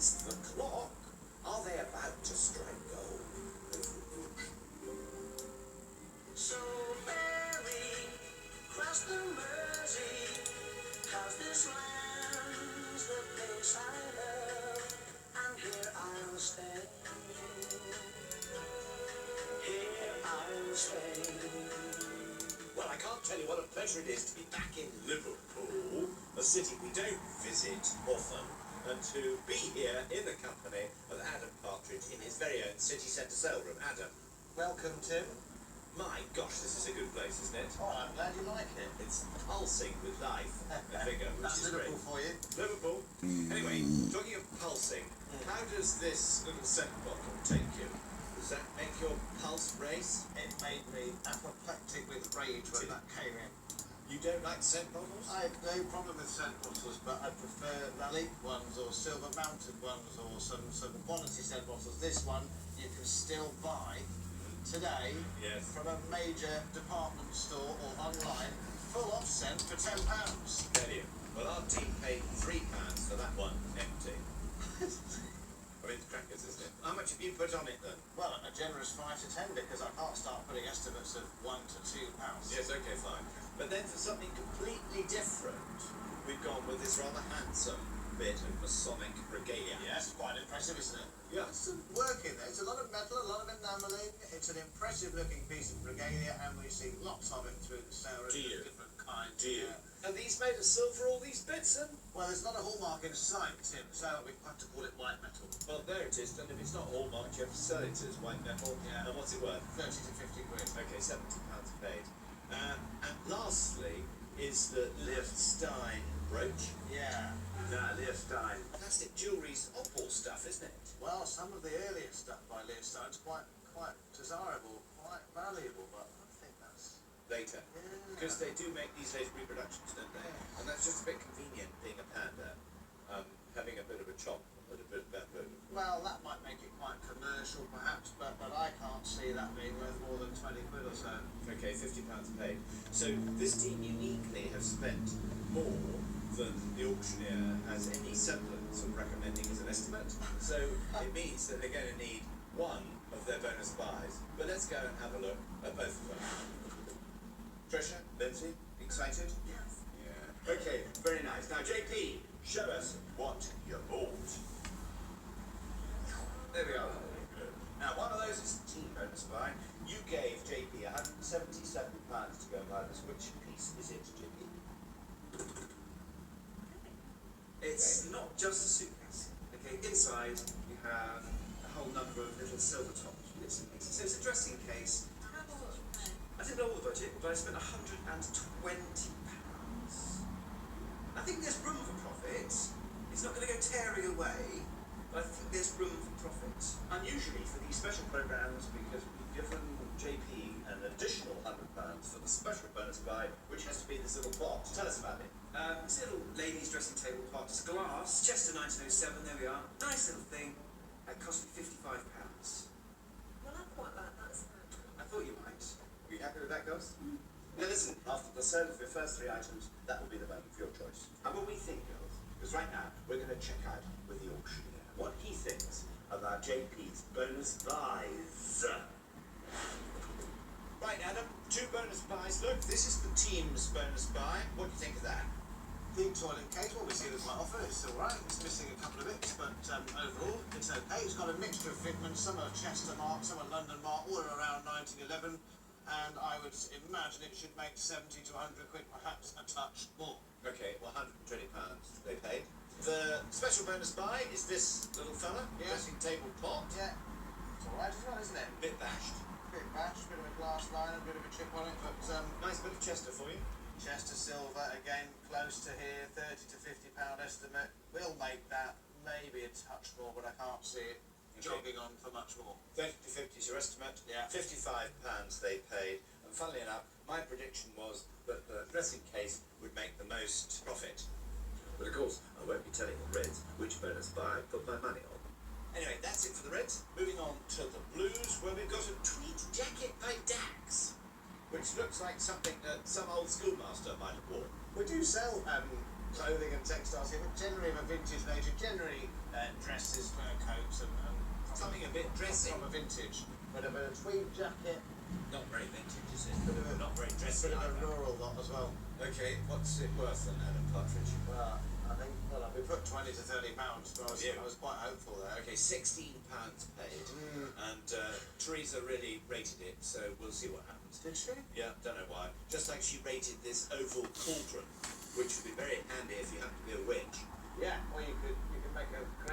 Is the clock? Are they about to strike gold? So Mary, cross the Mersey, how's this land's the place I love, and here I'll stay, here I'll stay. Well, I can't tell you what a pleasure it is to be back in Liverpool, a city we don't visit often, and to be here in the company of Adam Partridge in his very own city centre sale room. Adam. Welcome, Tim. My gosh, this is a good place, isn't it? Oh, I'm glad you like it. It's pulsing with life and vigour, which That's is Liverpool great. for you. Liverpool. Anyway, talking of pulsing, how does this little scent bottle take you? Does that make your pulse race? It made me apoplectic with rage when that came in. You don't like scent bottles? I have no problem with scent bottles, but I prefer Lally ones or silver mounted ones or some quality scent bottles. This one you can still buy today from a major department store or online, full off scent for £10. Brilliant. Well, our team paid £3 for that one empty. I mean, it's crackers, isn't it? How much have you put on it then? Well, a generous 5 to 10 because I can't start putting estimates of £1 to £2. Yes, okay, fine. But then for something completely different, we've gone with this rather handsome bit of Masonic regalia. Yes, quite impressive, isn't it? Yeah. There's some work in there. It's a lot of metal, a lot of enamelling. It's an impressive looking piece of regalia, and we see lots of it through the sale room of different kinds. Are these made of silver, all these bits? Well, there's not a hallmark in sight, Tim, so we have to call it white metal. Well, there it is. And if it's not hallmark, you have to sell it as white metal. Yeah. And what's it worth? 30 to 50 quid. Okay, £70 paid. And lastly is the Liechtenstein brooch. Yeah. Nah, Liechtenstein. Plastic jewellery's opal stuff, isn't it? Well, some of the earlier stuff by Liechtenstein's quite desirable, quite valuable, but I think that's... Later. Yeah. Because they do make these later reproductions, don't they? And that's just a bit convenient, being a panda, having a bit of a chop and a bit of bamboo. Well, that might make it quite commercial, perhaps, but I can't see that being worth more than 20 quid or so. Okay, £50 paid. So this team uniquely have spent more than the auctioneer has any semblance of recommending as an estimate. So it means that they're going to need one of their bonus buys. But let's go and have a look at both of them. Trisha, Lindsay, excited? Yes. Yeah. Okay, very nice. Now, JP, show us what you bought. There we are. Good. Now, one of those is the team bonus buy. You gave JP £177 to go and buy this. Which piece is it, JP? It's not just a suitcase. Okay, inside you have a whole number of little silver topped bits and pieces. So it's a dressing case. I didn't know all the budget, but I spent £120. I think there's room for profit. It's not going to go tearing away, but I think there's room for profit. Unusually for these special programs, because we've given JP an additional £100 for the special bonus buy, which has to be this little pot. Tell us about it. This little ladies' dressing table pot is glass, Chester 1907, there we are. Nice little thing. It cost me £55. Well, I quite like that sound. I thought you might. Are you happy with that, girls? Now listen, after the sale of your first 3 items, that will be the value of your choice. And what we think, girls, because right now we're going to check out with the auctioneer what he thinks about JP's bonus buys. Right, Adam, 2 bonus buys. Look, this is the team's bonus buy. What do you think of that? The toilet case, well, we see it as quite often, it's alright, it's missing a couple of bits, but overall, it's okay. It's got a mixture of fitments, some are Chester mark, some are London mark, all are around 1911, and I would imagine it should make 70 to 100 quid, perhaps a touch more. Okay, well, £120 they paid. The special bonus buy is this little fella, dressing table pot. Yeah, it's alright as well, isn't it? Bit bashed. Bit bashed, bit of a glass line, a bit of a chip on it, but Nice bit of Chester for you. Chester silver, again, close to here, 30 to 50 pound estimate. We'll make that maybe a touch more, but I can't see it jogging on for much more. 30 to 50 is your estimate. Yeah. £55 they paid. And funnily enough, my prediction was that the dressing case would make the most profit. But of course, I won't be telling the Reds which bonus buy I put my money on. Anyway, that's it for the Reds. Moving on to the Blues, where we've got a tweed jacket by Dax, which looks like something that some old schoolmaster might have worn. We do sell clothing and textiles here, but generally of a vintage nature, generally dresses, fur coats and Something a bit dressy. from a vintage. Bit of a tweed jacket, Not very vintage, is it? Bit of a- Not very dressy bit of a either. rural lot as well. Okay, what's it worth then, Adam Partridge? Well, I think, we put 20 to 30 pounds, but Yeah. I was quite hopeful there. Okay, £16 paid, and Teresa really rated it, so we'll see what happens. Did she? Yeah, don't know why. Just like she rated this oval cauldron, which would be very handy if you happen to be a witch. Yeah, or you could make a great